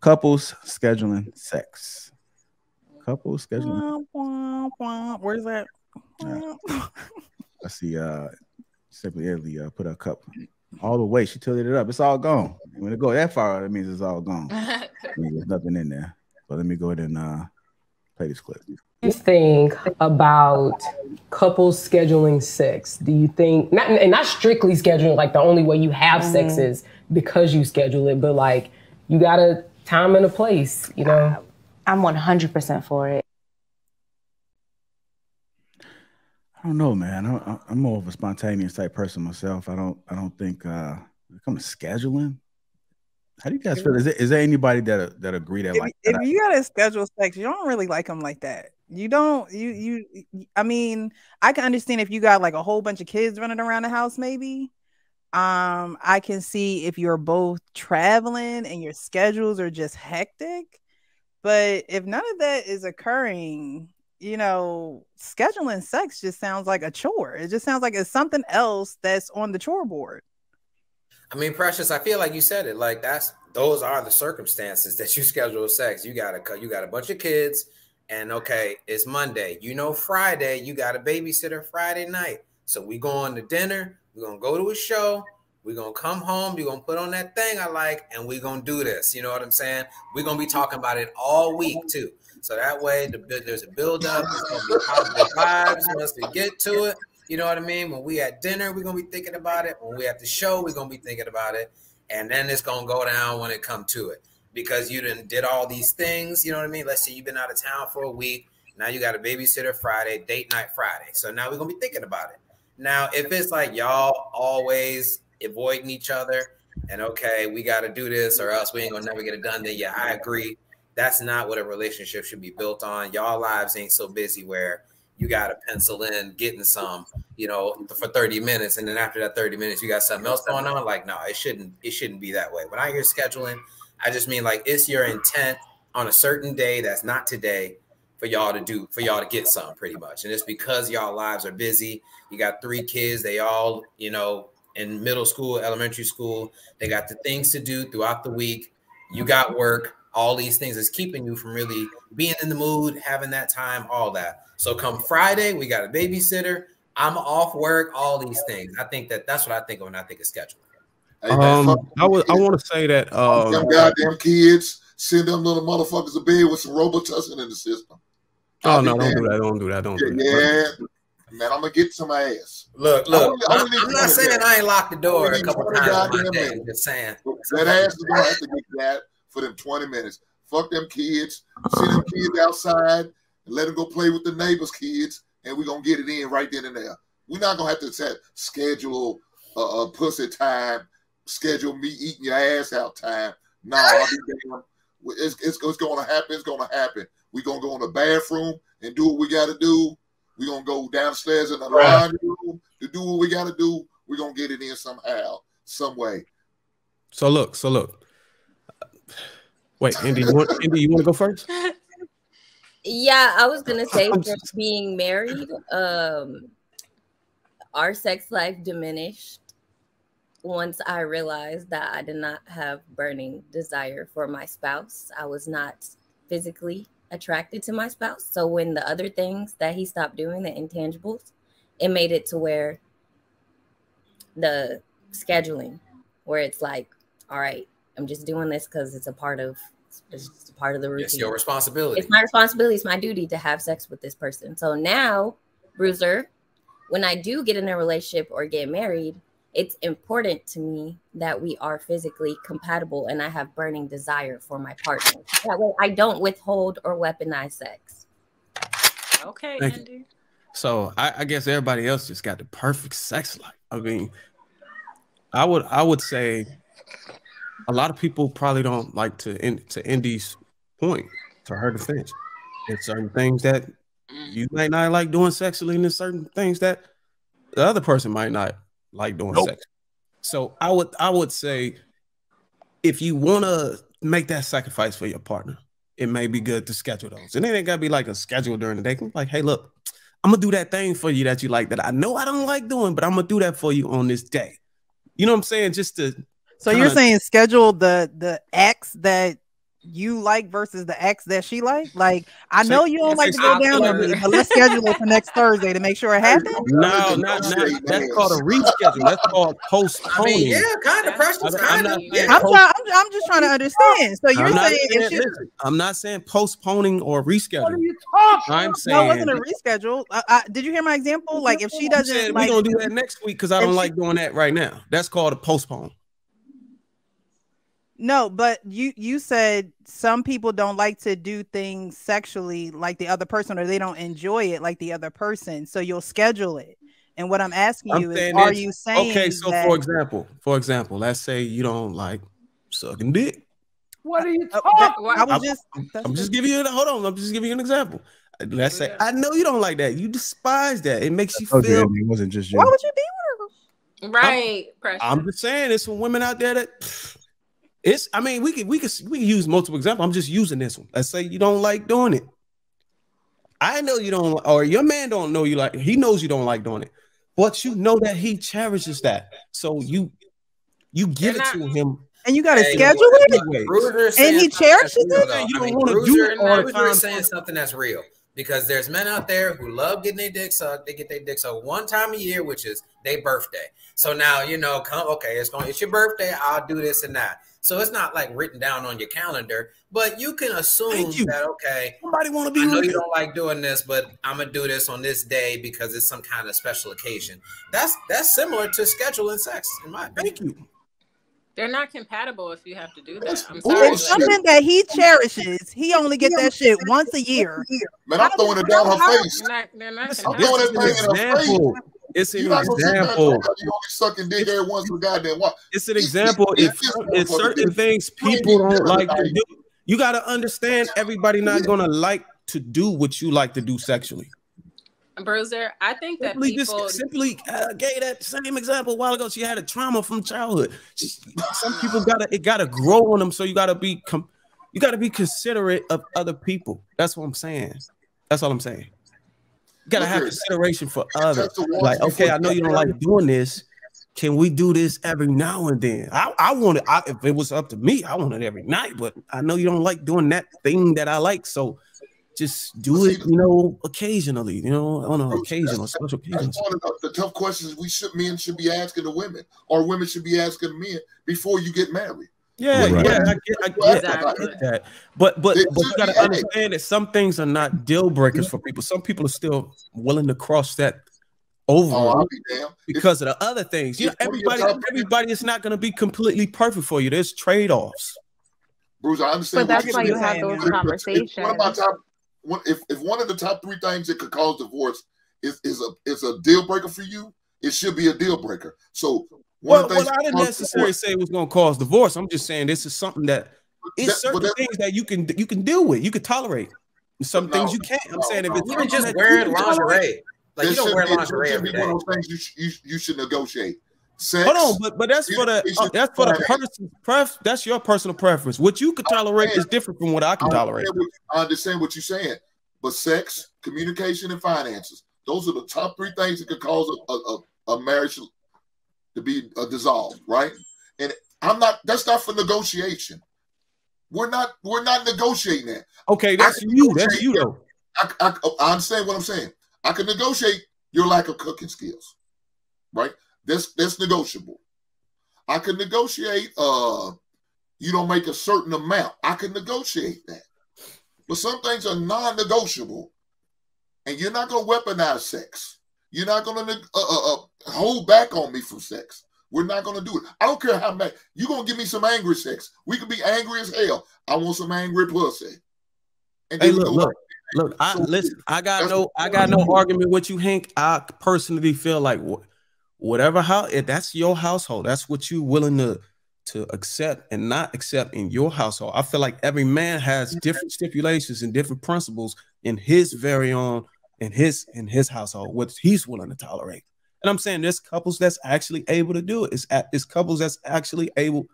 Couples scheduling sex. Couples scheduling. Where's that? I see. Simply Italy put her cup all the way. She tilted it up. It's all gone. When it go that far, that means it's all gone. There's nothing in there. So let me go ahead and play this clip. You think about couples scheduling sex? Do you think not strictly scheduling, like the only way you have sex is because you schedule it, but like you got a time and a place, you know? I'm 100% for it. I don't know, man. I'm more of a spontaneous type person myself. I don't think when it comes to scheduling. How do you guys feel? Is there anybody that agree that if you gotta schedule sex, you don't really like them like that. You don't. I mean, I can understand if you got like a whole bunch of kids running around the house, maybe. I can see if you're both traveling and your schedules are just hectic. But if none of that is occurring, you know, scheduling sex just sounds like a chore. It just sounds like it's something else that's on the chore board. I mean, Precious, I feel like you said it. Like those are the circumstances that you schedule sex. You got a bunch of kids, and okay, it's Monday. You know, Friday you got a babysitter Friday night. So we going to dinner. We're gonna go to a show. We're gonna come home. You're gonna put on that thing I like, and we're gonna do this. You know what I'm saying? We're gonna be talking about it all week too. So that way, there's a build up. It's gonna be positive vibes once we get to it. You know what I mean? When we at dinner, we're gonna be thinking about it. When we at the show, we're gonna be thinking about it. And then it's gonna go down when it come to it. Because you did all these things, you know what I mean? Let's say you've been out of town for a week. Now you got a babysitter Friday, date night Friday. So now we're gonna be thinking about it. Now, if it's like y'all always avoiding each other and okay, we gotta do this or else we ain't gonna never get it done, then yeah, I agree. That's not what a relationship should be built on. Y'all lives ain't so busy where you got to pencil in getting some, you know, for 30 minutes. And then after that 30 minutes, you got something else going on. Like, no, it shouldn't be that way. When I hear scheduling, I just mean like, it's your intent on a certain day that's not today for y'all to get something pretty much. And it's because y'all lives are busy. You got 3 kids. They all, you know, in middle school, elementary school, they got the things to do throughout the week. You got work. All these things is keeping you from really being in the mood, having that time, all that. So come Friday, we got a babysitter. I'm off work, all these things. I think that's what I think of when I think of scheduling. Hey, man, I want to say that them goddamn kids send them little motherfuckers to bed with some Robitussin in the system. Oh no, don't do that. Yeah, man, I'm gonna get some ass. Look. I'm not saying I ain't locked the door a couple times in my day. I'm just saying that ass is gonna have to get that for them 20 minutes. Fuck them kids. Send them kids outside and let them go play with the neighbors' kids, and we're gonna get it in right then and there. We're not gonna have to schedule pussy time, schedule me eating your ass out time. No, I'll be damn. It's gonna happen. It's gonna happen. We're gonna go in the bathroom and do what we gotta do. We're gonna go downstairs in the laundry room to do what we gotta do. We're gonna get it in somehow, some way. So look. Wait, Indy, you want to go first? Yeah, I was gonna say for being married, our sex life diminished once I realized that I did not have burning desire for my spouse. I was not physically attracted to my spouse. So when the other things that he stopped doing, the intangibles, it made it to where the scheduling, where it's like, all right, I'm just doing this because it's a part of the routine. It's your responsibility. It's my responsibility. It's my duty to have sex with this person. So now, Bruiser, when I do get in a relationship or get married, it's important to me that we are physically compatible and I have burning desire for my partner. That way I don't withhold or weaponize sex. Okay, Andy. So I guess everybody else just got the perfect sex life. I mean, I would say a lot of people probably don't like to Indy's point, to her defense. There's certain things that you might not like doing sexually, and there's certain things that the other person might not like doing sex. So I would say if you want to make that sacrifice for your partner, it may be good to schedule those. And it ain't got to be like a schedule during the day. Like, hey, look, I'm going to do that thing for you that you like that I know I don't like doing, but I'm going to do that for you on this day. You know what I'm saying? Just to. So you're saying schedule the acts that you like versus the ex that she like? Like, I know you don't like to go down on me, but let's schedule it for next Thursday to make sure it happens. No, not that's called a reschedule. That's called postponing. I mean, yeah, kind of precious. I'm just trying to understand. So you're saying if she, I'm not saying postponing or reschedule. What are you talking? I'm saying no, it wasn't a reschedule. Did you hear my example? Like if she doesn't, we're gonna do that next week because I don't like doing that right now. That's called a postpone. No, but you said some people don't like to do things sexually like the other person, or they don't enjoy it like the other person. So you'll schedule it. And what I'm asking you is, are you saying okay? So that, for example, let's say you don't like sucking dick. What are you talking? I'm just giving you. Hold on, I'm just giving you an example. Let's say I know you don't like that. You despise that. It makes you feel. It wasn't just you. Why would you be with her? Right. I'm just saying, there's some women out there that. It's. I mean, we can use multiple examples. I'm just using this one. Let's say you don't like doing it. I know you don't, or your man don't know you like. He knows you don't like doing it, but you know that he cherishes that. So you give it to him, and you got to schedule it. And he cherishes it. You don't want to do it all the time. Saying something that's real. Because there's men out there who love getting their dick sucked. They get their dick sucked one time a year, which is their birthday. So now, okay, it's your birthday. I'll do this and that. So it's not like written down on your calendar, but you can assume that, okay, somebody want to be. I know you don't like doing this, but I'm gonna do this on this day because it's some kind of special occasion. That's similar to scheduling sex, in my opinion. Thank you. They're not compatible if you have to do that. I'm sorry. It's something that he cherishes. He only get that shit once a year. Man, I'm throwing it down her face. They're not I'm throwing that thing in her face. It's an example. You only sucking dick every once in a goddamn while. It's an example. If certain things people don't like to do, you got to understand everybody not going to like to do what you like to do sexually. Bruiser, I think that people simply gave that same example a while ago. She had a trauma from childhood. Some people gotta grow on them, so you gotta be considerate of other people. That's what I'm saying. That's all I'm saying. You gotta have consideration for others. Like, okay, I know you don't like doing this. Can we do this every now and then? I want it. If it was up to me, I want it every night. But I know you don't like doing that thing that I like, so just do it, occasionally, on an occasional special occasion. That's one of the tough questions men should be asking the women, or women should be asking men before you get married. Yeah, right. I get that. But you got to understand that some things are not deal breakers for people. Some people are still willing to cross that over because of the other things. Everybody is not going to be completely perfect for you. There's trade-offs. Bruce, I understand. But that's why you have those conversations. If one of the top 3 things that could cause divorce is a deal breaker for you, it should be a deal breaker. So I didn't necessarily say it was going to cause divorce. I'm just saying this is something that certain things that you can deal with, you can tolerate. Some things you can't. I'm saying if it's even just wearing lingerie, like you don't wear lingerie every day. One of those things you should negotiate. Sex, hold on, but that's for the person's that's your personal preference. What you could tolerate is different from what I can tolerate. I understand what you're saying, but sex, communication, and finances, those are the top 3 things that could cause a marriage to be dissolved, right? And that's not for negotiation. We're not negotiating that. Okay, that's you though. I understand what I'm saying. I can negotiate your lack of cooking skills, right? That's negotiable. I can negotiate you don't make a certain amount. I can negotiate that. But some things are non-negotiable, and you're not going to weaponize sex. You're not going to hold back on me from sex. We're not going to do it. I don't care how mad. You're going to give me some angry sex. We could be angry as hell. I want some angry pussy. And hey, look. I got no argument with you, Hank. I personally feel like if that's your household, that's what you're willing to accept and not accept in your household. I feel like every man has different stipulations and different principles in his his household, what he's willing to tolerate. And I'm saying there's couples that's actually able to do it. It's couples that's actually able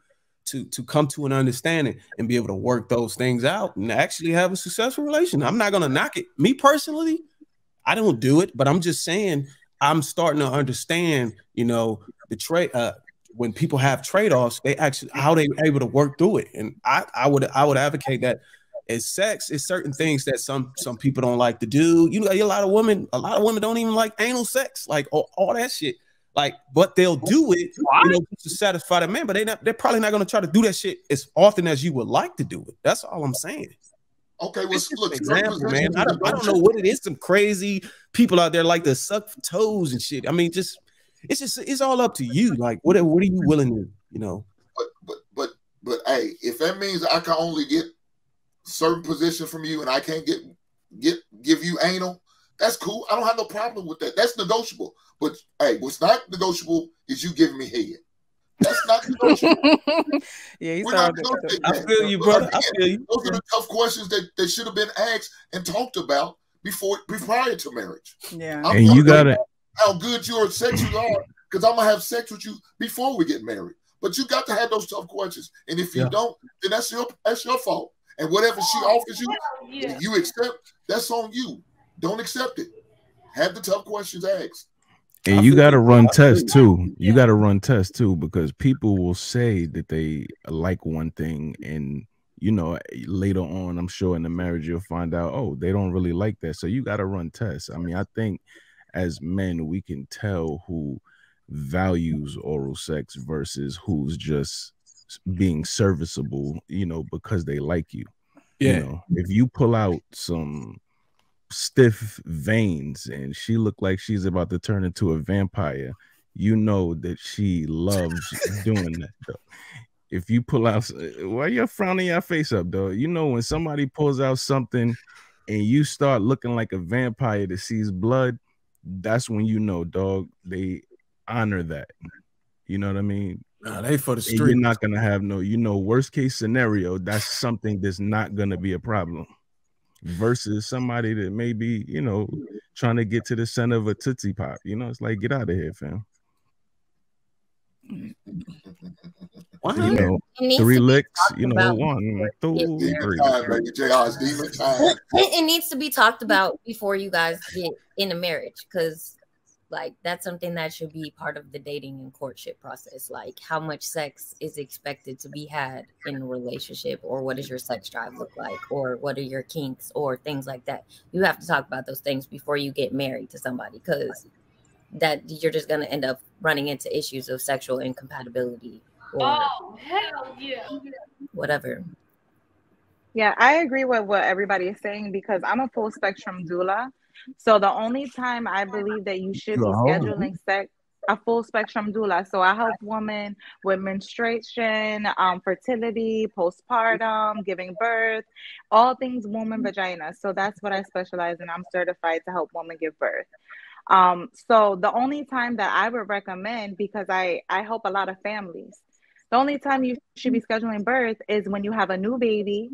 to come to an understanding and be able to work those things out and actually have a successful relationship. I'm not going to knock it. Me personally, I don't do it, but I'm just saying I'm starting to understand, the when people have trade-offs, they actually how they able to work through it. And I would advocate that as sex is certain things that some people don't like to do. You know, a lot of women don't even like anal sex, like all that shit. Like, but they'll do it, you know, to satisfy the man. But they're probably not going to try to do that shit as often as you would like to do it. That's all I'm saying. Okay, well, look, example, man. I don't know what it is. Some crazy people out there like to suck toes and shit. I mean, it's all up to you. Like, what are you willing to, you know? But hey, if that means I can only get certain position from you and I can't give you anal, that's cool. I don't have no problem with that. That's negotiable. But hey, what's not negotiable is you giving me head. That's not negotiable. Yeah, we're not negotiating that. I feel you, brother. Again, I feel you. Those are the tough questions that should have been asked and talked about prior to marriage. Yeah, and you gotta how good your sexuals are, because I'm gonna have sex with you before we get married. But you got to have those tough questions, and if you don't, then that's your fault. And whatever she offers you, if you accept, that's on you. Don't accept it. Have the tough questions asked. And you got to run tests too. You got to run tests too, because people will say that they like one thing, and you know, later on, I'm sure in the marriage you'll find out, oh, they don't really like that. So you got to run tests. I mean, I think as men, we can tell who values oral sex versus who's just being serviceable, you know, because they like you. Yeah. You know, if you pull out some stiff veins and she looked like she's about to turn into a vampire, you know that she loves doing that though. If you pull out, why you're frowning your face up though? You know, when somebody pulls out something and you start looking like a vampire that sees blood, that's when you know, dog, they honor that. You know what I mean? Nah, they for the street. You're not gonna have no, you know, worst case scenario, that's something that's not gonna be a problem. Versus somebody that may be, you know, trying to get to the center of a Tootsie Pop. You know, it's like, get out of here, fam. You know, 3 licks, you know, 1, 2, 3. It needs to be talked about before you guys get in a marriage, because like that's something that should be part of the dating and courtship process. Like, how much sex is expected to be had in a relationship, or what does your sex drive look like, or what are your kinks, or things like that. You have to talk about those things before you get married to somebody, because that you're just going to end up running into issues of sexual incompatibility or whatever. Yeah, I agree with what everybody is saying, because I'm a full spectrum doula. So the only time I believe that you should be scheduling sex, a full spectrum doula. So I help women with menstruation, fertility, postpartum, giving birth, all things woman vagina. So that's what I specialize in. I'm certified to help women give birth. So the only time that I would recommend, because I help a lot of families, the only time you should be scheduling birth is when you have a new baby,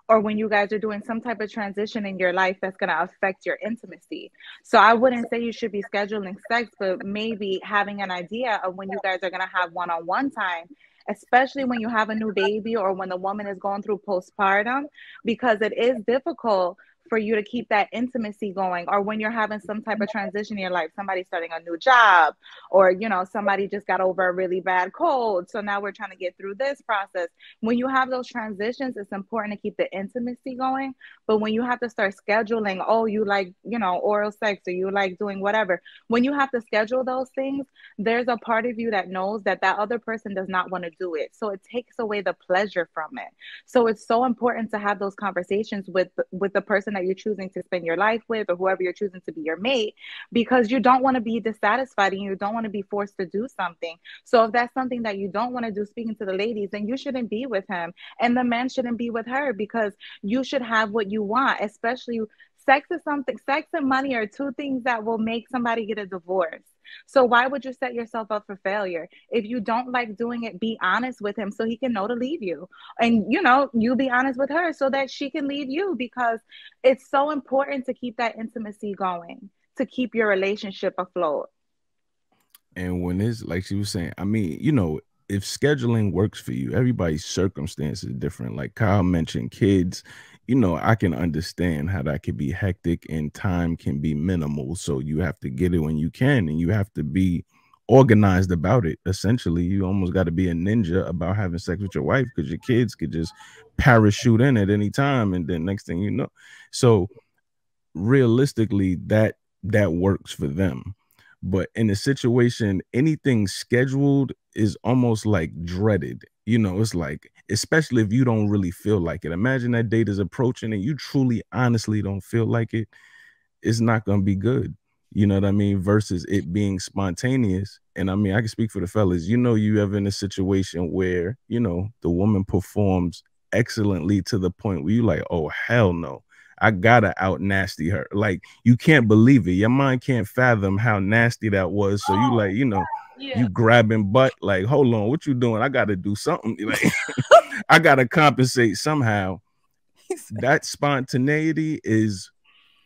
or when you guys are doing some type of transition in your life that's going to affect your intimacy. So I wouldn't say you should be scheduling sex, but maybe having an idea of when you guys are going to have one-on-one time, especially when you have a new baby or when the woman is going through postpartum, because it is difficult for you to keep that intimacy going, or when you're having some type of transition in your life, somebody starting a new job, or, you know, somebody just got over a really bad cold. So now we're trying to get through this process. When you have those transitions, it's important to keep the intimacy going. But when you have to start scheduling, oh, you like, you know, oral sex, or you like doing whatever, when you have to schedule those things, there's a part of you that knows that that other person does not want to do it. So it takes away the pleasure from it. So it's so important to have those conversations with the person that you're choosing to spend your life with, or whoever you're choosing to be your mate, because you don't want to be dissatisfied and you don't want to be forced to do something. So if that's something that you don't want to do, speaking to the ladies, then you shouldn't be with him, and the man shouldn't be with her, because you should have what you want. Especially sex and money are two things that will make somebody get a divorce. So why would you set yourself up for failure? If you don't like doing it, be honest with him so he can know to leave you. And, you know, you be honest with her so that she can leave you, because it's so important to keep that intimacy going, to keep your relationship afloat. And when it's like she was saying, I mean, you know, if scheduling works for you, everybody's circumstance is different. Like Kyle mentioned, kids, you know, I can understand how that could be hectic and time can be minimal. So you have to get it when you can, and you have to be organized about it. Essentially, you almost got to be a ninja about having sex with your wife, because your kids could just parachute in at any time, and then next thing you know. So realistically, that works for them. But in a situation, anything scheduled is almost like dreaded. You know, it's like, especially if you don't really feel like it. Imagine that date is approaching and you truly, honestly don't feel like it. It's not going to be good. You know what I mean? Versus it being spontaneous. And I mean, I can speak for the fellas. You know, you ever in a situation where, you know, the woman performs excellently to the point where you like, oh, hell no. I gotta out nasty her. Like, you can't believe it. Your mind can't fathom how nasty that was. So you like, you know, you grabbing butt, like, hold on, what you doing? I gotta do something. Like, I gotta compensate somehow. That spontaneity is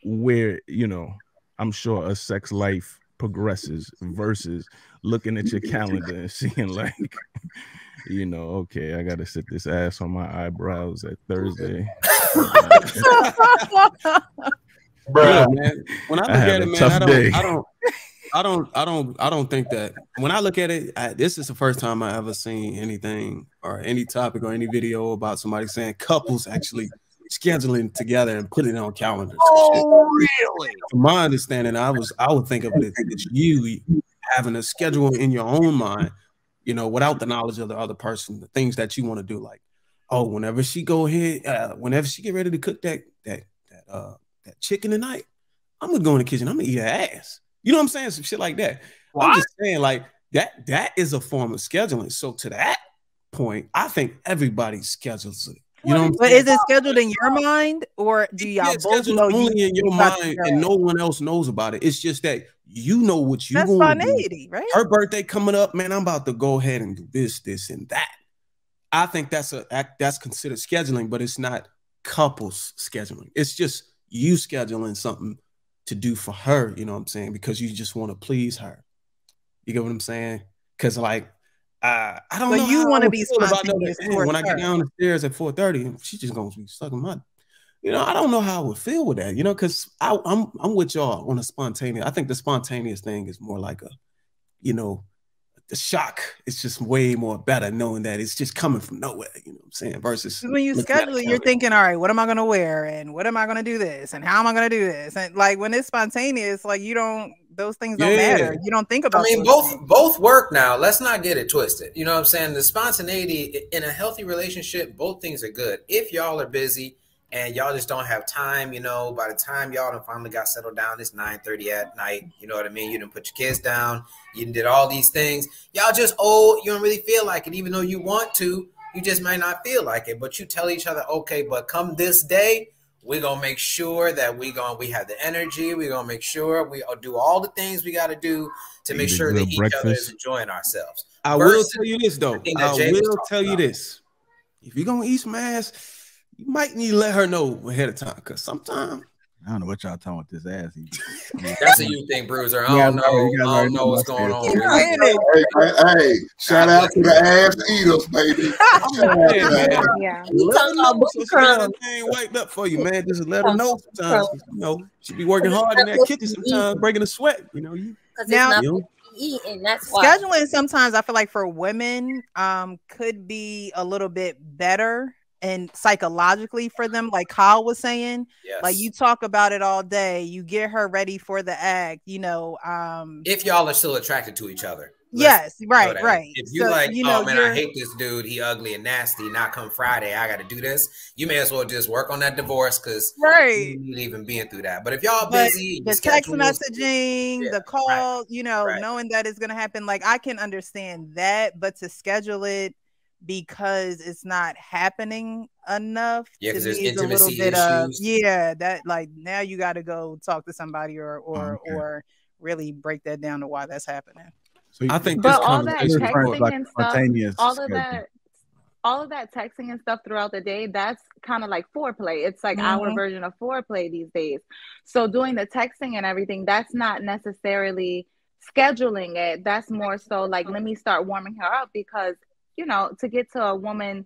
where, you know, I'm sure a sex life progresses versus looking at your calendar and seeing like, you know, okay, I gotta sit this ass on my eyebrows at Thursday. Bro, man. When I look at it, man, I don't think that. When I look at it, this is the first time I ever seen anything or any topic or any video about somebody saying couples actually scheduling together and putting it on calendars. Oh, really? From my understanding, I would think of it as you having a schedule in your own mind, you know, without the knowledge of the other person, the things that you want to do, like, oh, whenever she go ahead, whenever she get ready to cook that chicken tonight, I'm gonna go in the kitchen, I'm gonna eat her ass. You know what I'm saying? Some shit like that. What? I'm just saying, like, that is a form of scheduling. So to that point, I think everybody schedules it. You know, but is it scheduled in your mind, or do y'all both know only in your mind and no one else knows about it? It's just that you know what you want to do. Right? Her birthday coming up, man. I'm about to go ahead and do this, and that. I think that's considered scheduling, but it's not couples scheduling. It's just you scheduling something to do for her. You know what I'm saying? Because you just want to please her. You get what I'm saying? Because like. I don't know. You want to be spontaneous when I get down the stairs at 4:30, she's just gonna be sucking my. You know, I don't know how I would feel with that. You know, because I'm with y'all on a spontaneous. I think the spontaneous thing is more like a, you know, the shock. It's just way more better knowing that it's just coming from nowhere. You know what I'm saying? Versus when you schedule it, you're thinking, all right, what am I gonna wear, and what am I gonna do this, and how am I gonna do this, and like when it's spontaneous, like you don't. Those things don't matter. You don't think about. I mean, both work now. Let's not get it twisted. You know what I'm saying? The spontaneity in a healthy relationship, both things are good. If y'all are busy and y'all just don't have time, you know, by the time y'all done finally got settled down, it's 9:30 at night. You know what I mean? You done put your kids down. You done did all these things. Y'all just old. You don't really feel like it, even though you want to. You just might not feel like it. But you tell each other, okay, but come this day, we're going to make sure that we have the energy. We're going to make sure we do all the things we got to do to make sure that each other is enjoying ourselves. I will tell you this, though. I will tell you this. If you're going to eat some ass, you might need to let her know ahead of time, because sometimes. I don't know what y'all talking about this ass. That's a you thing, Bruiser. I don't know what's going on. Hey, shout out to the ass eaters, baby. Yeah. You talking about crumbs? Ain't wiped up for you, man. Just let her know sometimes. You know, she be working hard in that kitchen sometimes, breaking a sweat. You know, now eating. That's why scheduling sometimes I feel like for women could be a little bit better. And psychologically for them, like Kyle was saying, like you talk about it all day, you get her ready for the act, you know. If y'all are still attracted to each other. Yes, right. If you oh man, I hate this dude, he ugly and nasty. Not come Friday, I got to do this. You may as well just work on that divorce, because you ain't even being through that. But if y'all busy, the text messaging, the call, you know, knowing that it's gonna happen, like I can understand that, but to schedule it because it's not happening enough. Yeah, because there's intimacy issues. That like now you got to go talk to somebody or really break that down to why that's happening. So I think, but all that texting and stuff, all of that texting and stuff throughout the day, that's kind of like foreplay. It's like our version of foreplay these days. So doing the texting and everything, that's not necessarily scheduling it. That's more so like, let me start warming her up, because you know, to get to a woman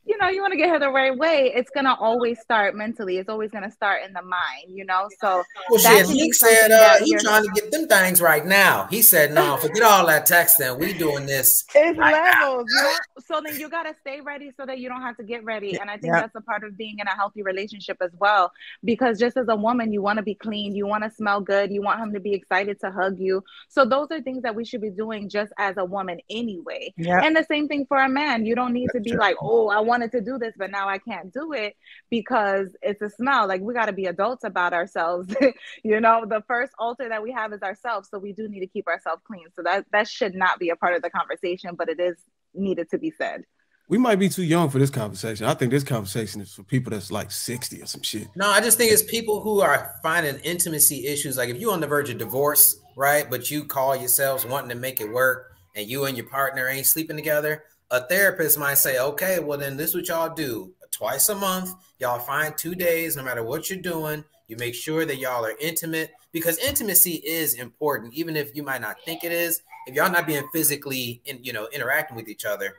you know, you want to get her the right way, it's going to always start mentally. It's always going to start in the mind, you know? So well, that shit, can be Meek said something he trying to get them things right now. He said, no, forget all that texting. We doing this it's right levels, you know? So then you got to stay ready so that you don't have to get ready. And I think that's a part of being in a healthy relationship as well. Because just as a woman, you want to be clean, you want to smell good, you want him to be excited to hug you. So those are things that we should be doing just as a woman anyway. And the same thing for a man. You don't need to be like, oh, I wanted to do this, but now I can't do it because it's a smell. Like, we got to be adults about ourselves. You know, the first altar that we have is ourselves. So we do need to keep ourselves clean. So that should not be a part of the conversation, but it is needed to be said. We might be too young for this conversation. I think this conversation is for people that's like 60 or some shit. No, I just think it's people who are finding intimacy issues. Like if you're on the verge of divorce, right, but you call yourselves wanting to make it work and you and your partner ain't sleeping together, a therapist might say, okay, well then this is what y'all do. Twice a month, y'all find 2 days, no matter what you're doing. You make sure that y'all are intimate, because intimacy is important, even if you might not think it is. If y'all not being physically, interacting with each other,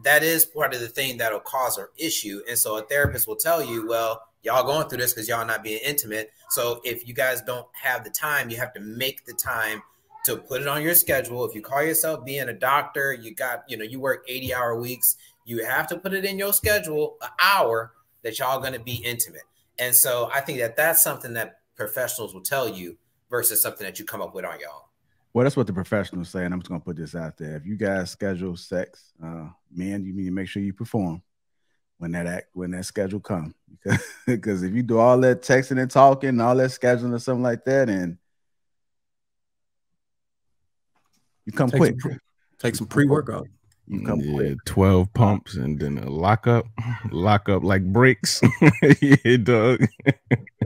that is part of the thing that'll cause an issue. And so a therapist will tell you, well, y'all going through this because y'all not being intimate. So if you guys don't have the time, you have to make the time to put it on your schedule. If you call yourself being a doctor, you work 80-hour weeks, you have to put it in your schedule, an hour that y'all going to be intimate. And so I think that that's something that professionals will tell you versus something that you come up with on your own. Well, that's what the professionals say, and I'm just going to put this out there. If you guys schedule sex, men, you need to make sure you perform when that schedule comes. Because if you do all that texting and talking and all that scheduling or something like that, and you come quick. Take some pre-workout. You come quick. 12 pumps and then a lock up like bricks. Yeah, dog.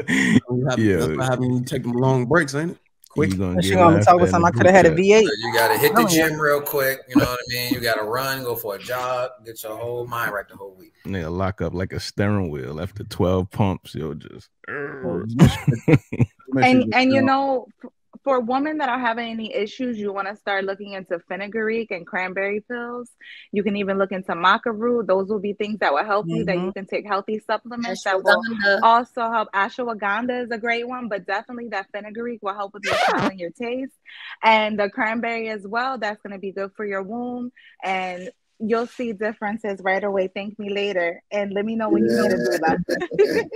Having you take them long breaks, ain't it? Quick. She gonna talk with something. I could have had a V8. So you gotta hit the gym real quick. You know what I mean? You gotta run, go for a jog, get your whole mind right the whole week. They lock up like a steering wheel after 12 pumps. You'll just. And you know, for women that are having any issues, you want to start looking into fenugreek and cranberry pills. You can even look into maca root. Those will be things that will help you, that you can take healthy supplements that will also help. Ashwagandha is a great one, but definitely that fenugreek will help with your smell and your taste. And the cranberry as well, that's going to be good for your womb. And you'll see differences right away. Thank me later. And let me know when you need to do that.